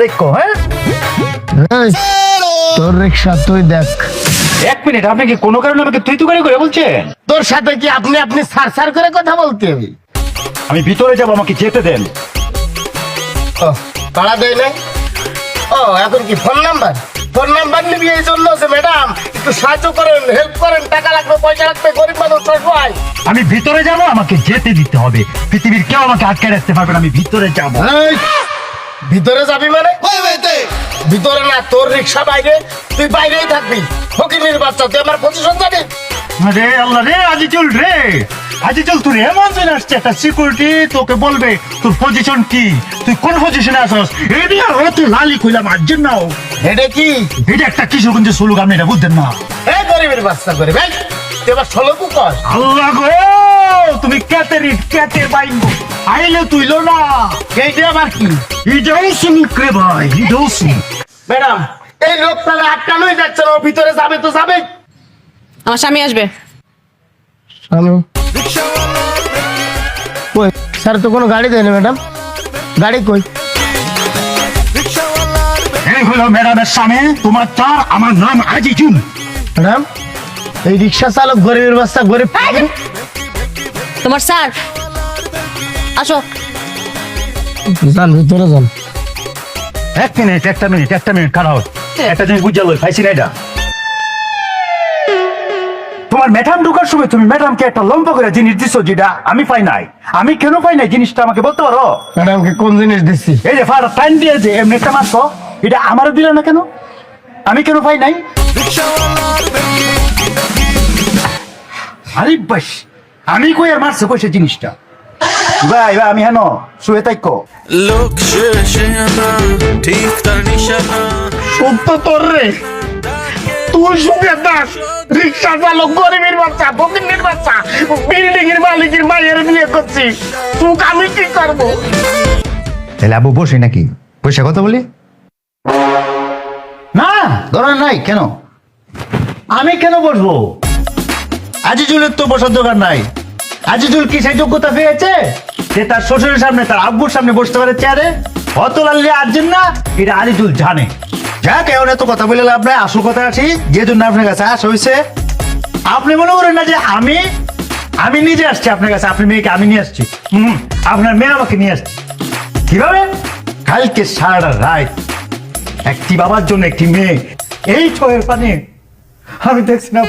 দেখো। হ্যাঁ, তোর রিক্সা তুই দেখ। এক মিনিট, আপনি কি কোনো কারণে আমাকে তুই তুকারি করে বলছেন? তোর সাথে কি আপনি সার সার করে কথা বলতে হবে? আমি ভিতরে যাবো, আমাকে যেতে দেন। ভাড়া দেয় নাই? ও এখন কি ফোন নাম্বার নিবি এই জন্য? ম্যাডাম একটু সাহায্য করেন, হেল্প করেন, টাকা লাগবে, পয়সা লাগবে, গরিব মানুষ সবাই। আমি ভিতরে যাবো, আমাকে যেতে দিতে হবে। পৃথিবীর কেউ আমাকে আটকে রাখতে পারবে না, আমি ভিতরে যাবো। ভিতরে যাবি মানে? ভিতরে না, তোর রিক্সা বাইরে, তুই বাইরেই থাকবি। ফকিরের বাচ্চা, তুই আমার পজিশন জানিস? আরে আল্লাহ রে, আজিজুল রে, আজিজুল তুই এমন দিন আসছে, একটা সিকিউরিটি তোকে বলবে তোর পজিশন কি, তুই কোন পজিশনে আসস। এই দিয়ে তুই লালি খুইলাম আর্জেন নাও। এটা কি? এটা একটা কিশোরগঞ্জের সুলুক, আপনি এটা বুঝতেন না? এই গরিবের বাচ্চা করে ভাই, তুই এবার ষোলো কর। আল্লাহ গো, তুমি কেতে বাইঙ্গো আইলে তুইলো না। এইটা আবার কি? এটাও সুলুক রে ভাই, এটাও সুলুক। ম্যাডাম, এই লোক তাহলে আটকানোই যাচ্ছে না, ও ভিতরে যাবে তো যাবে। আমার স্বামী আসবে। হ্যালো, কই স্যার? তো কোনো গাড়ি দেয়নি ম্যাডাম, গাড়ি কই? এই হলো ম্যাডামের সামনে তোমার চার, আমার নাম আজিজুল। ম্যাডাম, এই রিক্সা চালক গরিবের বাচ্চা, গরিব। তোমার স্যার আসো। যান ভিতরে যান। একটা মিনিট খারাপ। একটা জিনিস বুঝা লই, পাইছি না এটা। তোমার ম্যাডাম ঢোকার সময় তুমি ম্যাডামকে একটা লম্বা করে জিনিস দিছো, যেটা আমি পাই নাই। আমি কেন পাই নাই জিনিসটা আমাকে বলতে পারো? ম্যাডামকে কোন জিনিস দিচ্ছি? এই যে ফার টাইম দিয়ে যে এমনি একটা মাত্র, এটা আমারও দিলে না কেন? আমি কেন পাই নাই? আরে বাস, আমি কই আর মারছে কইছে জিনিসটা। ভাই আমি হেন শুয়ে থাকো। লোক শেষে আনা ঠিক তার নিশানা। সত্য তোর রে, তুই শুনে দাস। রিক্সা চালক গরিবের বাচ্চা, ফকিরের বাচ্চা, বিল্ডিং এর মালিকের মায়ের বিয়ে করছি, তুই আমি কি করবো? তাহলে আবু বসে নাকি পয়সা কথা বলি? না দরকার নাই। কেন আমি কেন বসবো? আজিজুলের তো বসার দরকার নাই। আজিজুল কি সেই যোগ্যতা পেয়েছে যে তার শ্বশুরের সামনে, তার আব্বুর সামনে বসতে পারে চেয়ারে? অত লাল্লি আর্জেন না, এটা আজিজুল জানে। যাক, এখন এত কথা বলে লাভ নাই। আসল কথা আছি, যে জন্য আপনার কাছে আসা হয়েছে। আপনি মনে করেন না যে আমি নিজে আসছি আপনার কাছে, আপনি মেয়েকে আমি নিয়ে আসছি। আপনার মেয়ে আমাকে নিয়ে আসছি। কিভাবে? কালকে সারা রাত একটি বাবার জন্য একটি মেয়ে এই চোখের পানি আমি দেখছিলাম